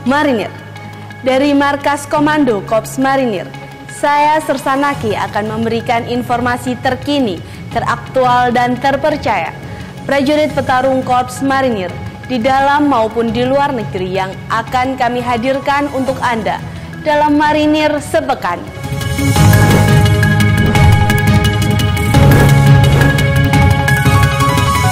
Marinir. Dari Markas Komando Korps Marinir, saya Sersanaki akan memberikan informasi terkini, teraktual dan terpercaya prajurit petarung Korps Marinir di dalam maupun di luar negeri yang akan kami hadirkan untuk Anda dalam Marinir Sepekan.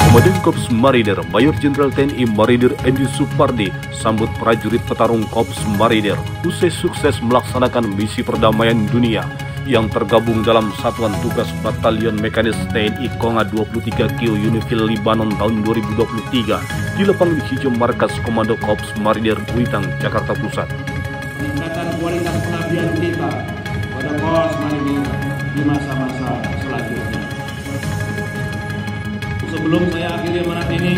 Komandan Korps Marinir Mayor Jenderal TNI Marinir Endi Supardi sambut prajurit petarung Korps Marinir usai sukses melaksanakan misi perdamaian dunia yang tergabung dalam Satuan Tugas Batalion Mekanis TNI Konga 23 Kio Unifil Libanon tahun 2023 di lapangan hijau Markas Komando Korps Marinir Kuitang, Jakarta Pusat. Peningkatan kualitas pengabdian kita pada Korps Marinir di masa-masa selanjutnya. Sebelum saya akhiri amanat ini,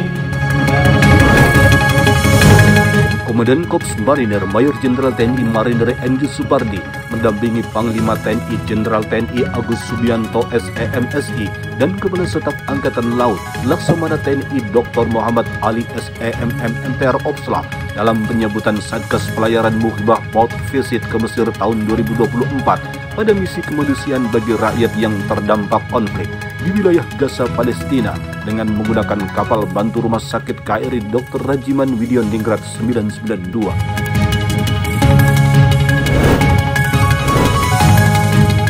Komandan Korps Marinir Mayor Jenderal TNI Marinir Endi Supardi mendampingi Panglima TNI Jenderal TNI Agus Subianto SEMSI dan Kepala Staf Angkatan Laut Laksamana TNI Dr. Muhammad Ali SEMM MTR Opsla dalam penyambutan Satgas Pelayaran Muhibah Port Visit ke Mesir tahun 2024 pada misi kemanusiaan bagi rakyat yang terdampak konflik di wilayah Gaza, Palestina dengan menggunakan kapal bantu Rumah Sakit KRI Dr. Rajiman Widyoningrat 992.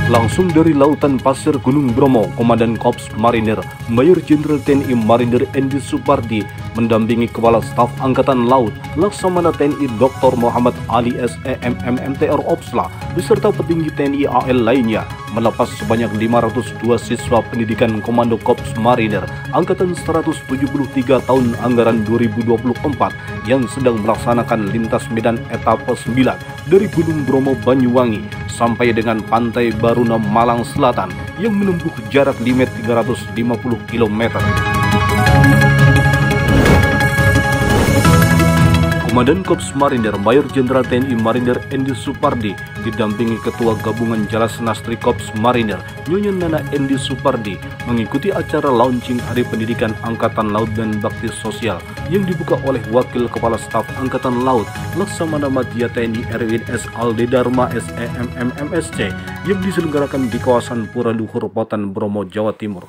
Langsung dari Lautan Pasir Gunung Bromo, Komandan Korps Marinir Mayor Jenderal TNI Marinir Endi Supardi mendampingi Kepala Staf Angkatan Laut Laksamana TNI Dr. Muhammad Ali SEMM MTR Opsla beserta petinggi TNI AL lainnya melepas sebanyak 502 siswa pendidikan Komando Korps Marinir Angkatan 173 tahun anggaran 2024 yang sedang melaksanakan lintas medan etapa 9 dari Gunung Bromo Banyuwangi sampai dengan Pantai Baruna Malang Selatan yang menempuh jarak limit 350 km. Komandan Korps Marinir Mayor Jenderal TNI Marinir Endi Supardi didampingi Ketua Gabungan Jalas Nastri Korps Marinir Nyonya Nana Endi Supardi mengikuti acara launching Hari Pendidikan Angkatan Laut dan Bakti Sosial yang dibuka oleh Wakil Kepala Staf Angkatan Laut Laksamana Madya TNI Erwin S. Alde Dharma SEMM MSC yang diselenggarakan di kawasan Pura Luhur Potan Bromo, Jawa Timur.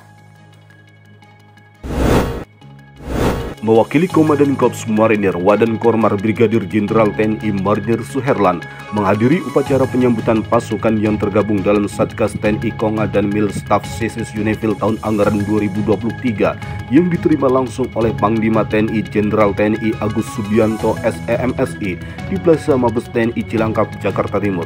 Mewakili Komandan Korps Marinir Wadan Kormar Brigadir Jenderal TNI Marinir Suherlan menghadiri upacara penyambutan pasukan yang tergabung dalam Satgas TNI Konga dan Mil Staff Sesis Unifil tahun anggaran 2023 yang diterima langsung oleh Panglima TNI Jenderal TNI Agus Subianto SEMSI di Plaza Mabes TNI Cilangkap, Jakarta Timur.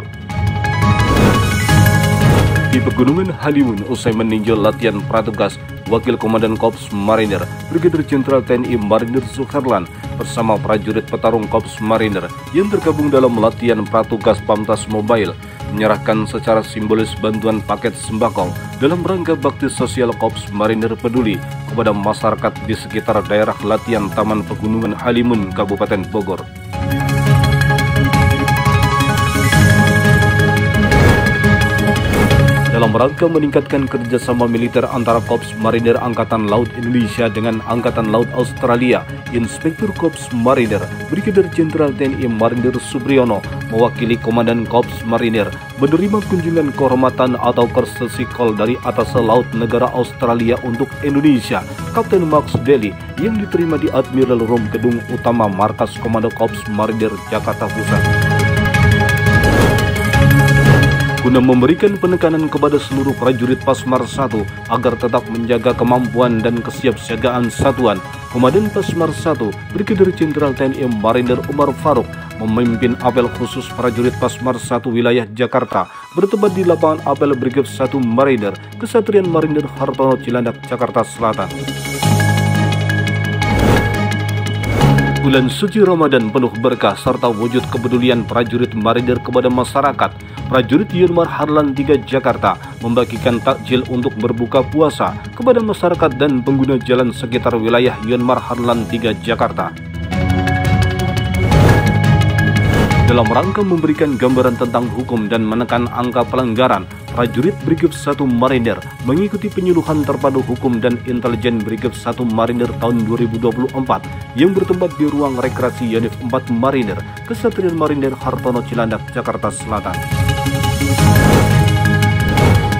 Di Pegunungan Halimun usai meninjau latihan pratugas, Wakil Komandan Korps Marinir Brigadir Jenderal TNI Marinir Suherlan bersama prajurit petarung Korps Marinir yang tergabung dalam latihan pratugas Pamtas Mobile menyerahkan secara simbolis bantuan paket sembako dalam rangka bakti sosial Korps Marinir Peduli kepada masyarakat di sekitar daerah latihan Taman Pegunungan Halimun, Kabupaten Bogor. Dalam rangka meningkatkan kerjasama militer antara Korps Marinir Angkatan Laut Indonesia dengan Angkatan Laut Australia, Inspektur Korps Marinir Brigadir Jenderal TNI Marinir Supriyono mewakili Komandan Korps Marinir menerima kunjungan kehormatan atau courtesy call dari Atase Laut Negara Australia untuk Indonesia, Kapten Max Deli, yang diterima di Admiral Room Gedung Utama Markas Komando Korps Marinir, Jakarta Pusat. Guna memberikan penekanan kepada seluruh prajurit Pasmar 1 agar tetap menjaga kemampuan dan kesiapsiagaan satuan, Komandan Pasmar 1 Brigadir Jenderal TNI Marinir Umar Faruk memimpin apel khusus prajurit Pasmar 1 wilayah Jakarta bertempat di lapangan apel Brigade 1 Marinir Kesatrian Marinir Hartono Cilandak, Jakarta Selatan. Bulan suci Ramadan penuh berkah serta wujud kepedulian prajurit Marinir kepada masyarakat. Prajurit Yunmar Harlan 3 Jakarta membagikan takjil untuk berbuka puasa kepada masyarakat dan pengguna jalan sekitar wilayah Yunmar Harlan 3 Jakarta. Dalam rangka memberikan gambaran tentang hukum dan menekan angka pelanggaran, prajurit Brigif 1 Marinir mengikuti penyuluhan terpadu hukum dan intelijen Brigif 1 Marinir tahun 2024 yang bertempat di ruang rekreasi Yonif 4 Marinir, Kesatria Marinir Hartono Cilandak, Jakarta Selatan.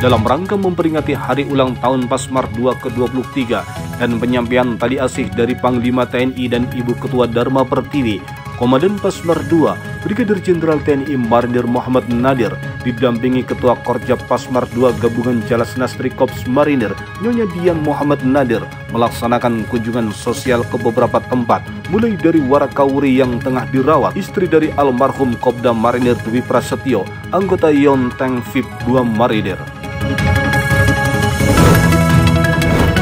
Dalam rangka memperingati hari ulang tahun Pasmar II ke-23 dan penyampaian tali asih dari Panglima TNI dan Ibu Ketua Dharma Pertiwi, Komandan Pasmar II, Brigadir Jenderal TNI Marinir Muhammad Nadir, didampingi Ketua Korjap Pasmar II Gabungan Jalas Nastri Korps Marinir, Nyonya Dian Muhammad Nadir, melaksanakan kunjungan sosial ke beberapa tempat, mulai dari Warakauri yang tengah dirawat, istri dari almarhum Kopda Marinir Dwi Prasetyo, anggota Yonteng VIP 2 Marinir.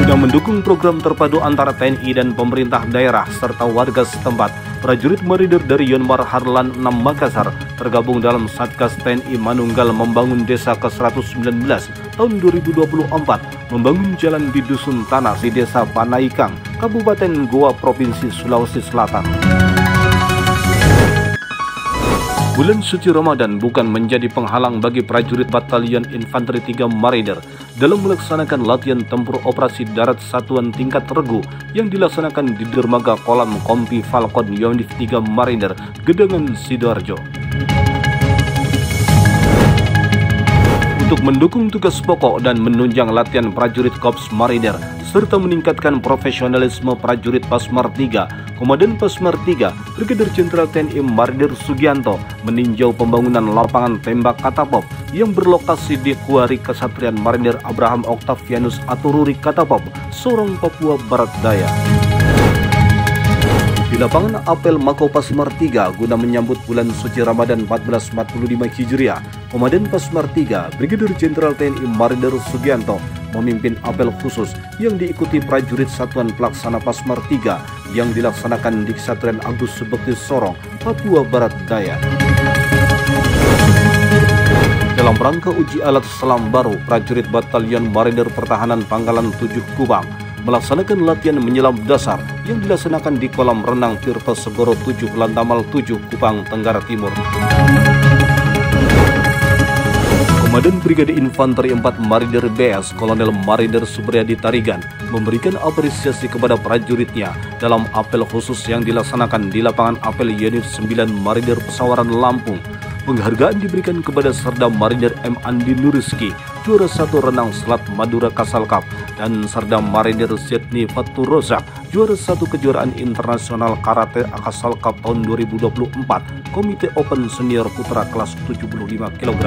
Guna mendukung program terpadu antara TNI dan pemerintah daerah serta warga setempat, prajurit Marinir dari Yonmar Harlan 6 Makassar tergabung dalam Satgas TNI Manunggal Membangun Desa ke-119 tahun 2024, membangun jalan di Dusun Tanah di Desa Panaikang, Kabupaten Goa, Provinsi Sulawesi Selatan. Bulan suci Ramadan bukan menjadi penghalang bagi prajurit Batalion Infanteri 3 Marinir dalam melaksanakan latihan tempur operasi darat satuan tingkat regu yang dilaksanakan di dermaga kolam Kompi Falcon Yonif 3 Marinir, Gedangan, Sidoarjo. Untuk mendukung tugas pokok dan menunjang latihan prajurit Korps Marinir serta meningkatkan profesionalisme prajurit Pasmar III, Komandan Pasmar III, Brigadir Jenderal TNI Marinir Sugianto meninjau pembangunan lapangan tembak Katapop yang berlokasi di Kuari Kesatrian Marinir Abraham Octavianus Atururi Katapop, Sorong, Papua Barat Daya. Di lapangan apel Mako Pasmar III guna menyambut bulan suci Ramadan 1445 Hijriah, Komandan Pasmar III, Brigadir Jenderal TNI Marinir Sugianto memimpin apel khusus yang diikuti prajurit Satuan Pelaksana Pasmar III yang dilaksanakan di Kesatrian Agus Subekti Sorong, Papua Barat Daya. Dalam rangka uji alat selam baru, prajurit Batalion Marinir Pertahanan Pangkalan 7 Kubang melaksanakan latihan menyelam dasar yang dilaksanakan di kolam renang Tirta Segoro 7 Lantamal 7 Kupang, Tenggara Timur. Komandan Brigade Infanteri 4 Marinir BS Kolonel Marinir Supriyadi Tarigan memberikan apresiasi kepada prajuritnya dalam apel khusus yang dilaksanakan di lapangan apel Yonif 9 Marinir Pesawaran Lampung. Penghargaan diberikan kepada Serda Marinir M. Andi Nuriski, juara 1 renang Selat Madura Kasal Cup, dan Serda Marinir Zedni Fatur Rozak, juara 1 kejuaraan internasional karate Kasal Cup tahun 2024, Komite Open Senior Putra kelas 75 kg.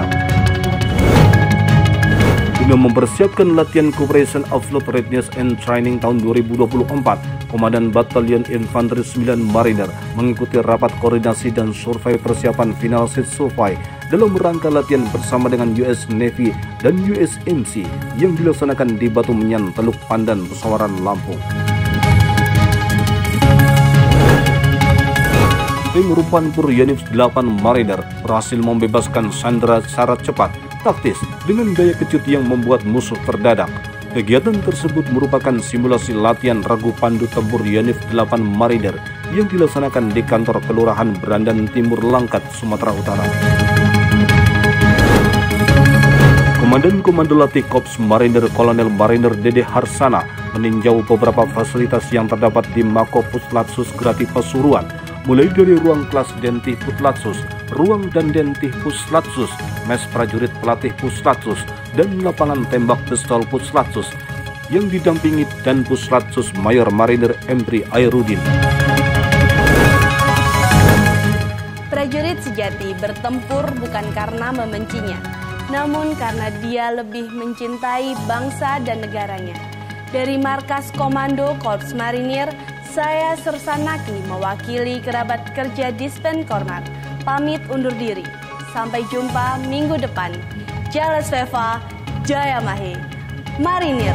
Guna mempersiapkan latihan Cooperation of Fleet Readiness and Training tahun 2024, Komandan Batalion Infanteri 9 Marinir mengikuti rapat koordinasi dan survei persiapan final seat survey dalam rangka latihan bersama dengan US Navy dan USMC yang dilaksanakan di Batu Menyan, Teluk Pandan, Pesawaran Lampung. Tim Rupanpur Yonif 8 Marinir berhasil membebaskan Sandra secara cepat, taktis, dengan gaya kecut yang membuat musuh terdadak. Kegiatan tersebut merupakan simulasi latihan regu pandu tempur Yonif 8 Marinir yang dilaksanakan di kantor Kelurahan Berandan Timur, Langkat, Sumatera Utara. Komandan Komando Latih Korps Marinir Kolonel Marinir Dede Harsana meninjau beberapa fasilitas yang terdapat di Mako Puslatsus Grati Pasuruan, mulai dari ruang kelas Dentih Puslatsus, ruang dan Dentih Puslatsus, mes prajurit pelatih Puslatsus, dan lapangan tembak pistol Puslatsus yang didampingi dan Puslatsus Mayor Marinir Empri Airudin. Prajurit sejati bertempur bukan karena membencinya, namun karena dia lebih mencintai bangsa dan negaranya. Dari Markas Komando Korps Marinir, saya Sersanaki mewakili kerabat kerja Dispenkormar, pamit undur diri. Sampai jumpa minggu depan. Jales Veva, Jaya Mahe, Marinir.